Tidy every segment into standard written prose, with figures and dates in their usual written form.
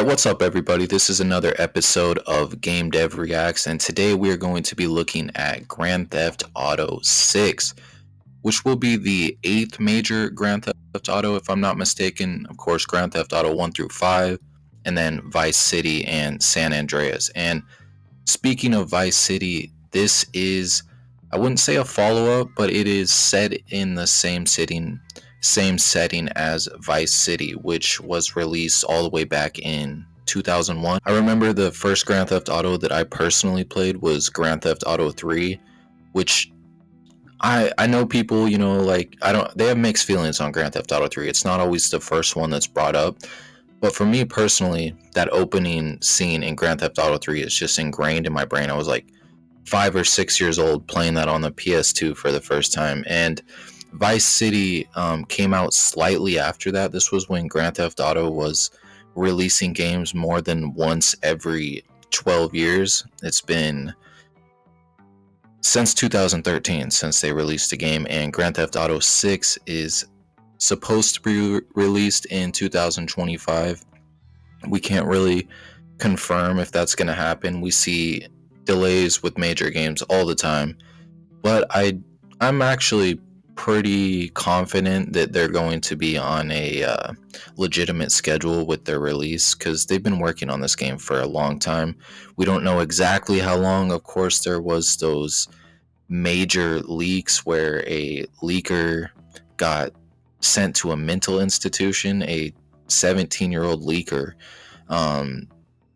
Alright, what's up everybody? This is another episode of Game Dev Reacts, and today we are going to be looking at Grand Theft Auto 6, which will be the 8th major Grand Theft Auto, if I'm not mistaken. Of course, Grand Theft Auto 1 through 5, and then Vice City and San Andreas. And speaking of Vice City, this is, I wouldn't say a follow-up, but it is set in the same setting as Vice City, which was released all the way back in 2001. I remember the first Grand Theft Auto that I personally played was Grand Theft Auto 3, which I know people, like they have mixed feelings on Grand Theft Auto 3. It's not always the first one that's brought up, but for me personally, that opening scene in Grand Theft Auto 3 is just ingrained in my brain. I was like 5 or 6 years old playing that on the PS2 for the first time, and Vice City came out slightly after that. This was when Grand Theft Auto was releasing games more than once every 12 years. It's been since 2013 since they released a game, and Grand Theft Auto 6 is supposed to be released in 2025. We can't really confirm if that's going to happen. We see delays with major games all the time, but I'm actually pretty confident that they're going to be on a legitimate schedule with their release, because they've been working on this game for a long time. We don't know exactly how long. Of course, there was those major leaks where a leaker got sent to a mental institution. A 17-year-old leaker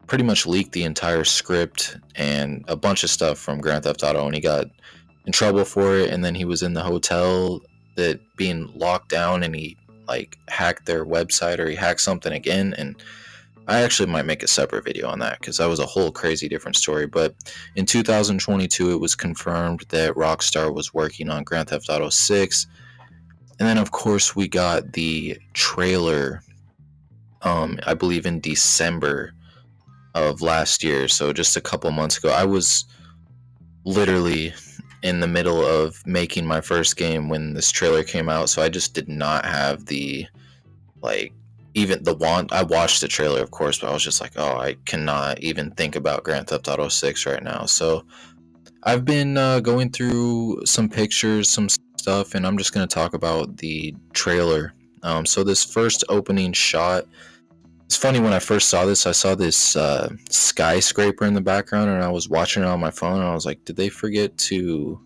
pretty much leaked the entire script and a bunch of stuff from Grand Theft Auto, and he got in trouble for it. And then he was in the hotel that being locked down, and he hacked their website, or he hacked something again. And I actually might make a separate video on that, because that was a whole crazy different story. But in 2022 it was confirmed that Rockstar was working on Grand Theft Auto 6. And then of course we got the trailer I believe in December of last year, so just a couple months ago. I was literally in the middle of making my first game when this trailer came out, so I just did not have the even the want. I watched the trailer, of course, but I was just like, oh, I cannot even think about Grand Theft Auto 6 right now. So I've been going through some pictures, some stuff, and I'm just going to talk about the trailer. So this first opening shot, it's funny, when I first saw this, I saw this skyscraper in the background, and I was watching it on my phone, and I was like, did they forget to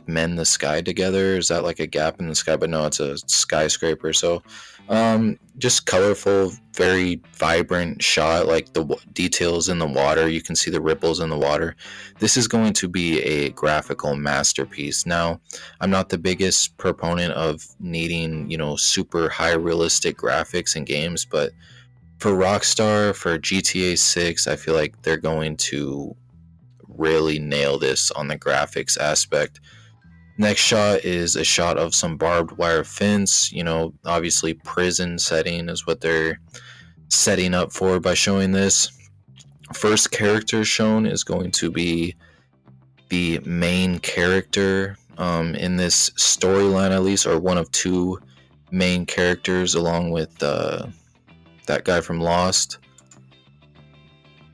mend the sky together? Is that like a gap in the sky? But no, it's a skyscraper. So just colorful, very vibrant shot, like the details in the water. You can see the ripples in the water. This is going to be a graphical masterpiece. Now, I'm not the biggest proponent of needing, super high realistic graphics in games, but for Rockstar, for GTA 6, I feel like they're going to really nail this on the graphics aspect. Next shot is a shot of some barbed wire fence. Obviously prison setting is what they're setting up for by showing this. First character shown is going to be the main character in this storyline, at least, or one of two main characters, along with that guy from Lost.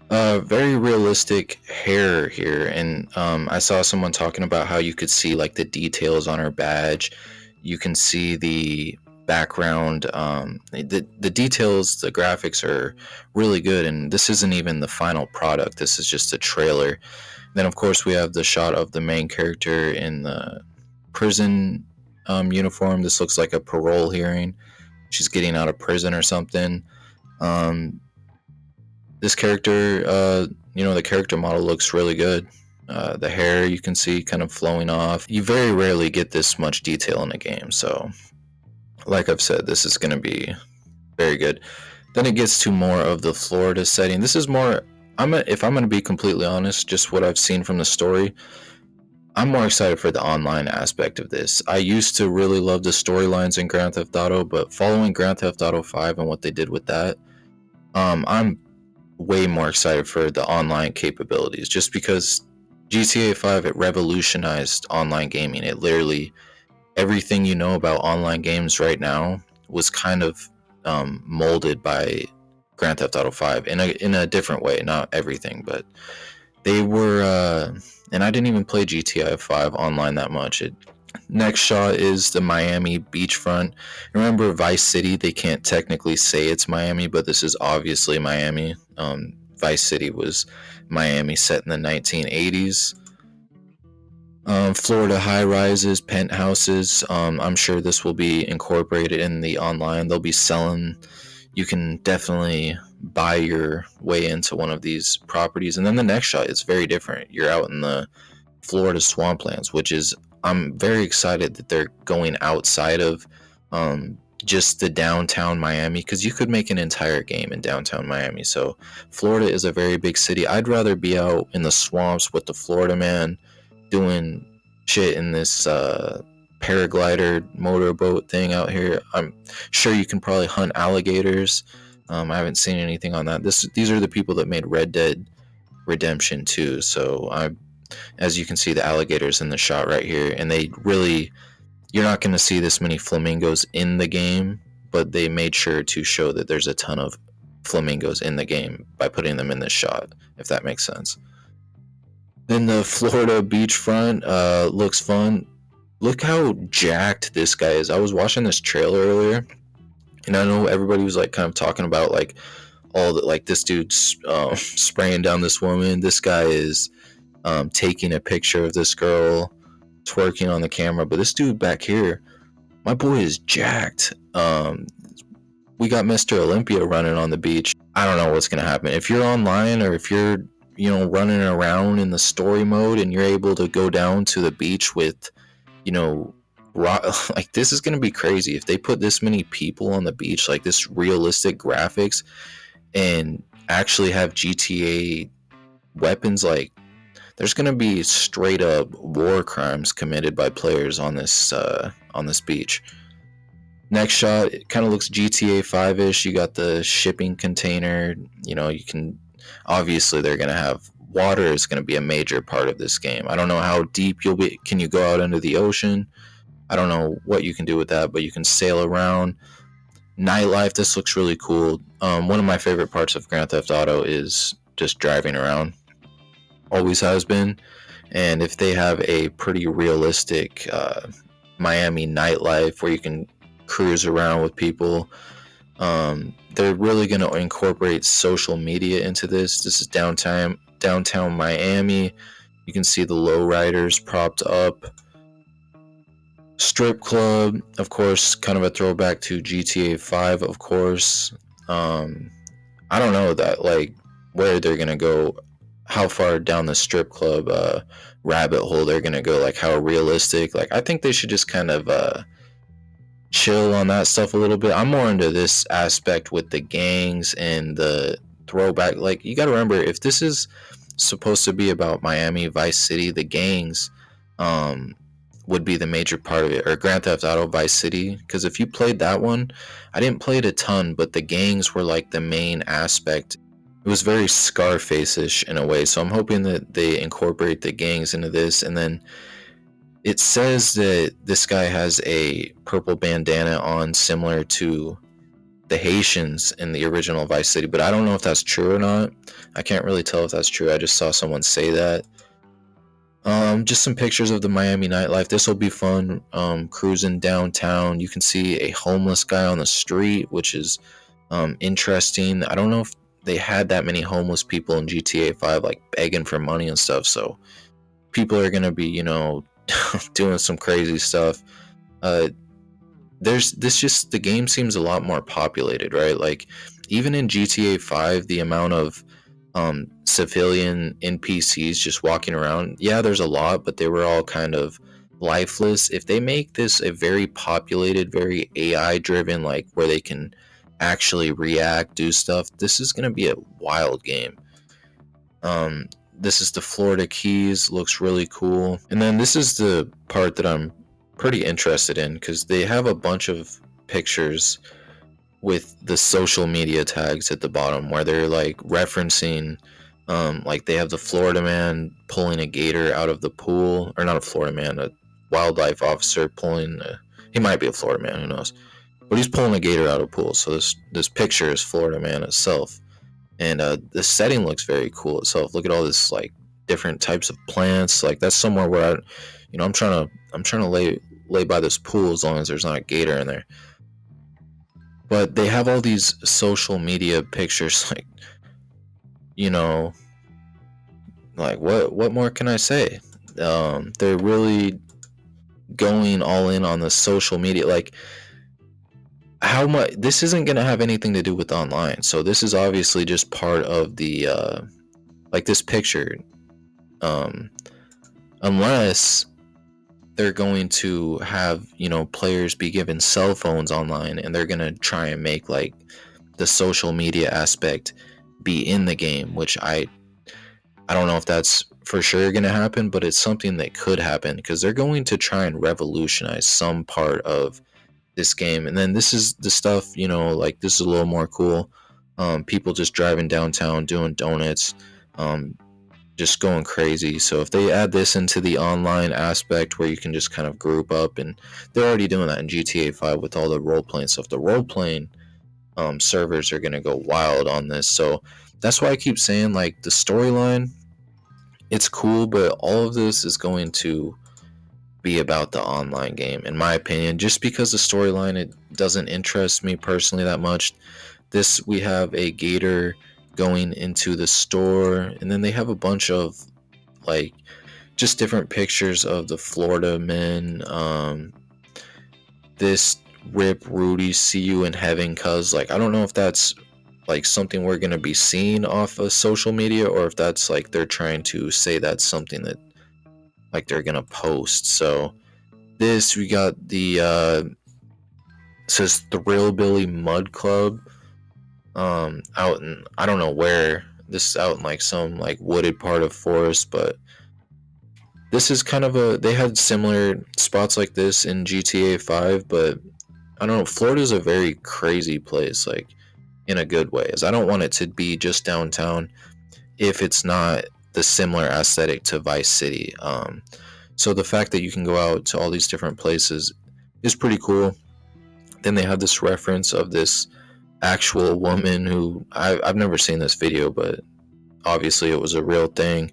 Very realistic hair here, and I saw someone talking about how you could see the details on her badge. You can see the background, the details, the graphics are really good, and this isn't even the final product. This is just a trailer. Then of course we have the shot of the main character in the prison uniform. This looks like a parole hearing. She's getting out of prison or something. This character, the character model looks really good. The hair, you can see kind of flowing off. You very rarely get this much detail in a game, so like I've said, this is going to be very good. Then it gets to more of the Florida setting. This is more, if I'm going to be completely honest, just what I've seen from the story, I'm more excited for the online aspect of this. I used to really love the storylines in Grand Theft Auto, but following Grand Theft Auto 5 and what they did with that, I'm way more excited for the online capabilities, just because GTA 5, it revolutionized online gaming. It literally, everything about online games right now was kind of molded by Grand Theft Auto 5 in a different way, not everything, but they were and I didn't even play GTA 5 online that much. Next shot is the Miami beachfront. Remember Vice City, they can't technically say it's Miami, but this is obviously Miami. Vice City was Miami set in the 1980s. Florida high rises, penthouses. I'm sure this will be incorporated in the online. They'll be selling. You can definitely buy your way into one of these properties. And then the next shot is very different. You're out in the Florida swamplands, which is, I'm very excited that they're going outside of just the downtown Miami, because you could make an entire game in downtown Miami. So Florida is a very big city. I'd rather be out in the swamps with the Florida man doing shit in this paraglider motorboat thing out here. I'm sure you can probably hunt alligators. I haven't seen anything on that. These are the people that made Red Dead Redemption 2. So as you can see, the alligators in the shot right here, and they really, you're not going to see this many flamingos in the game, but they made sure to show that there's a ton of flamingos in the game by putting them in this shot, if that makes sense. Then the Florida beachfront looks fun. Look how jacked this guy is. I was watching this trailer earlier, and I know everybody was like kind of talking about like all that, like this dude's spraying down this woman. This guy is taking a picture of this girl twerking on the camera. But this dude back here, my boy is jacked. We got Mr. Olympia running on the beach. I don't know what's gonna happen if you're online, or if you're running around in the story mode and you're able to go down to the beach with like, this is gonna be crazy if they put this many people on the beach, like this realistic graphics, and actually have GTA weapons. Like, there's gonna be straight up war crimes committed by players on this beach. Next shot, it kind of looks GTA 5-ish. You got the shipping container. You can, obviously they're gonna have water is gonna be a major part of this game. I don't know how deep you'll be. Can you go out into the ocean? I don't know what you can do with that, but you can sail around. Nightlife, this looks really cool. One of my favorite parts of Grand Theft Auto is just driving around. Always has been. And if they have a pretty realistic Miami nightlife where you can cruise around with people, they're really going to incorporate social media into this. This is downtown Miami. You can see the lowriders propped up. Strip club, of course, kind of a throwback to GTA 5, of course. I don't know that, like, where they're gonna go, how far down the strip club rabbit hole they're gonna go, like how realistic. Like, I think they should just kind of chill on that stuff a little bit. I'm more into this aspect with the gangs and the throwback. Like, you gotta remember, if this is supposed to be about Miami Vice City, the gangs would be the major part of it, or Grand Theft Auto Vice City, because if you played that one, I didn't play it a ton, but the gangs were like the main aspect. It was very Scarface-ish in a way, so I'm hoping that they incorporate the gangs into this. And then it says that this guy has a purple bandana on, similar to the Haitians in the original Vice City, but I don't know if that's true or not. I can't really tell if that's true. I just saw someone say that. Just some pictures of the Miami nightlife. This will be fun. Cruising downtown, you can see a homeless guy on the street, which is interesting. I don't know if they had that many homeless people in GTA 5, like begging for money and stuff. So people are gonna be, doing some crazy stuff. The game seems a lot more populated, right? Like, even in GTA 5, the amount of civilian NPCs just walking around, yeah, there's a lot, but they were all kind of lifeless. If they make this a very populated, very AI driven, like where they can actually react, do stuff, this is going to be a wild game. This is the Florida Keys, looks really cool. And then this is the part that I'm pretty interested in, because they have a bunch of pictures with the social media tags at the bottom, where they're like referencing, like they have the Florida man pulling a gator out of the pool, or not a Florida man, a wildlife officer pulling he might be a Florida man, who knows. but he's pulling a gator out of a pool. So this picture is Florida Man itself, and the setting looks very cool itself. Look at all this like different types of plants. Like that's somewhere where I'm trying to lay by this pool as long as there's not a gator in there. But they have all these social media pictures, like you know, like what more can I say? They're really going all in on the social media. Like how much this isn't going to have anything to do with online, so this is obviously just part of the like this picture, um unless they're going to have players be given cell phones online, and they're going to try and make like the social media aspect be in the game, which I don't know if that's for sure going to happen, but it's something that could happen because they're going to try and revolutionize some part of this game. And then this is the stuff, like this is a little more cool. People just driving downtown doing donuts, just going crazy. So if they add this into the online aspect where you can just kind of group up, and they're already doing that in GTA 5 with all the role playing stuff. The role playing servers are going to go wild on this. So that's why I keep saying like the storyline, it's cool, but all of this is going to be about the online game, in my opinion, just because the storyline, it doesn't interest me personally that much. This, we have a gator going into the store, and then they have a bunch of like just different pictures of the Florida men. This rip Rudy, see you in heaven, cuz like I don't know if that's like something we're gonna be seeing off of social media, or if that's like they're trying to say that's something that like they're gonna post. So this, we got the says Thrillbilly Mud Club, out in, I don't know where this is, out in like some like wooded part of forest, but this is kind of they had similar spots like this in GTA 5, but I don't know, Florida's a very crazy place, like in a good way, as I don't want it to be just downtown if it's not the similar aesthetic to Vice City. So the fact that you can go out to all these different places is pretty cool. Then they have this reference of this actual woman who I've never seen this video, but obviously it was a real thing.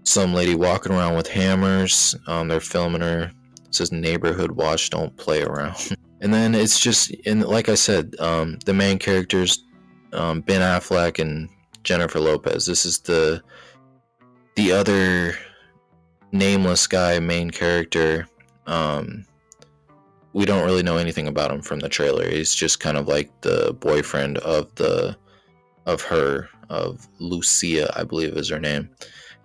Some lady walking around with hammers. They're filming her. It says neighborhood watch, don't play around. And then it's just, and like I said, the main characters, Ben Affleck and Jennifer Lopez. This is the other nameless guy, main character. We don't really know anything about him from the trailer. He's just kind of like the boyfriend of Lucia, I believe is her name.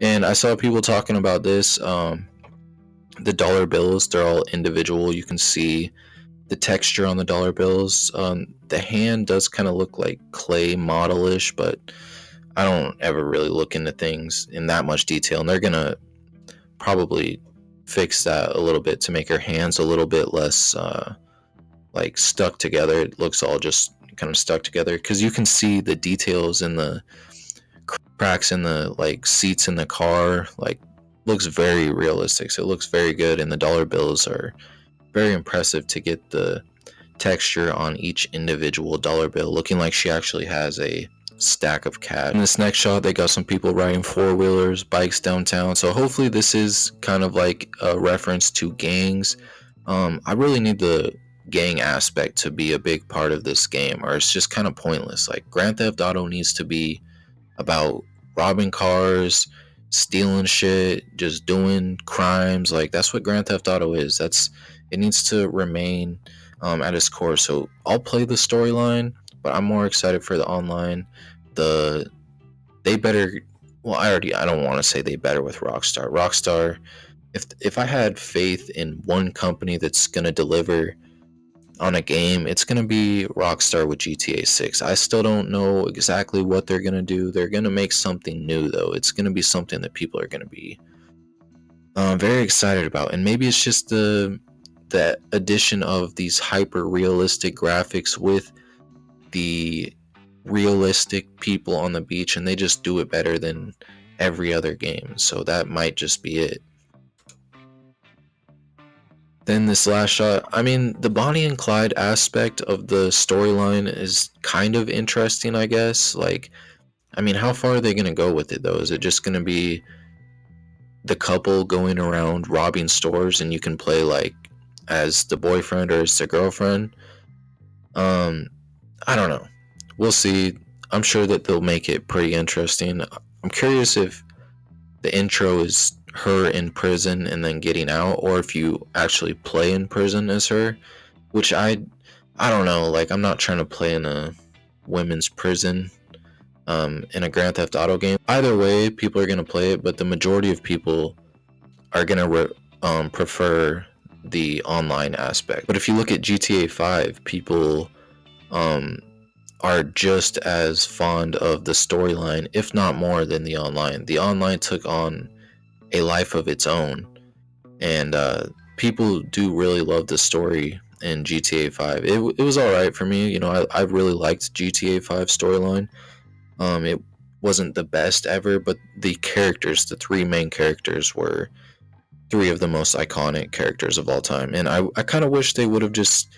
And I saw people talking about this. The dollar bills, they're all individual. You can see the texture on the dollar bills. The hand does kind of look like clay modelish, but I don't ever really look into things in that much detail. And they're gonna probably fix that a little bit to make her hands a little bit less like stuck together. It looks all just kind of stuck together because you can see the details in the cracks in the like seats in the car. Like, looks very realistic. So it looks very good, and the dollar bills are very impressive to get the texture on each individual dollar bill, looking like she actually has a stack of cash. In this next shot, they got some people riding four-wheelers, bikes downtown. So hopefully this is kind of like a reference to gangs. I really need the gang aspect to be a big part of this game, or it's just kind of pointless. Like, Grand Theft Auto needs to be about robbing cars, stealing shit, just doing crimes. Like, that's what Grand Theft Auto is. It needs to remain at its core. So I'll play the storyline, but I'm more excited for the online. They better. Well, I don't want to say they better with Rockstar. Rockstar. If I had faith in one company that's gonna deliver on a game, it's going to be Rockstar with GTA 6. I still don't know exactly what they're going to do. They're going to make something new, though. It's going to be something that people are going to be very excited about. And maybe it's just the addition of these hyper realistic graphics with the realistic people on the beach, and they just do it better than every other game. So that might just be it. Then this last shot, I mean, the Bonnie and Clyde aspect of the storyline is kind of interesting, I guess. Like, I mean, how far are they gonna go with it though? Is it just gonna be the couple going around robbing stores and you can play like as the boyfriend or as the girlfriend? Um, I don't know. We'll see. I'm sure that they'll make it pretty interesting. I'm curious if the intro is her in prison and then getting out, or if you actually play in prison as her, which I don't know. Like, I'm not trying to play in a women's prison in a Grand Theft Auto game. Either way, people are gonna play it, but the majority of people are gonna prefer the online aspect. But if you look at GTA 5, people um, are just as fond of the storyline, if not more, than the online. The online took on a life of its own, and people do really love the story in GTA 5. It was alright for me. You know, I really liked GTA 5 storyline. It wasn't the best ever, but the characters, the three main characters, were three of the most iconic characters of all time. And I kind of wish they would have just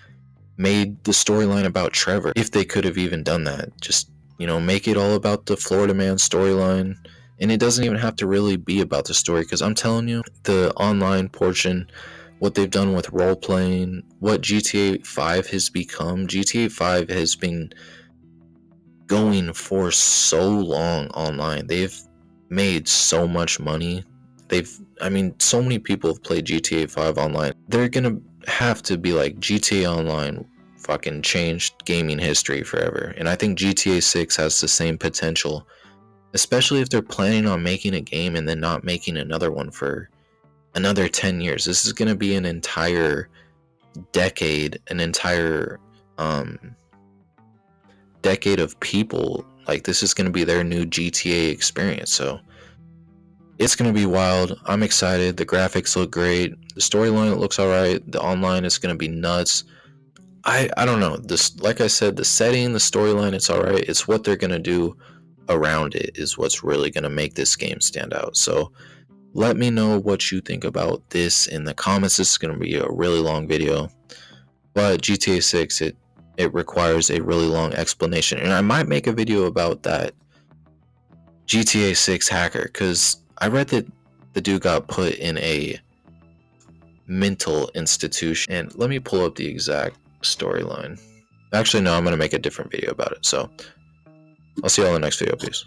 made the storyline about Trevor, if they could have even done that. Just, you know, make it all about the Florida Man storyline. And it doesn't even have to really be about the story, because I'm telling you, the online portion, what they've done with role playing, what GTA 5 has become, GTA 5 has been going for so long online. They've made so much money. I mean, so many people have played GTA 5 online. They're gonna have to be like, GTA Online fucking changed gaming history forever. And I think GTA 6 has the same potential, especially if they're planning on making a game and then not making another one for another 10 years. This is gonna be an entire decade, an entire decade of people. Like, this is going to be their new GTA experience. So it's going to be wild. I'm excited. The graphics look great. The storyline looks all right. The online is going to be nuts. I don't know. This, like I said, the setting, the storyline, it's all right. It's what they're going to do around it is what's really going to make this game stand out. So let me know what you think about this in the comments. This is going to be a really long video. But GTA 6, it requires a really long explanation, and I might make a video about that GTA 6 hacker, because I read that the dude got put in a mental institution. And let me pull up the exact storyline. Actually, no, I'm going to make a different video about it. So I'll see you all in the next video. Peace.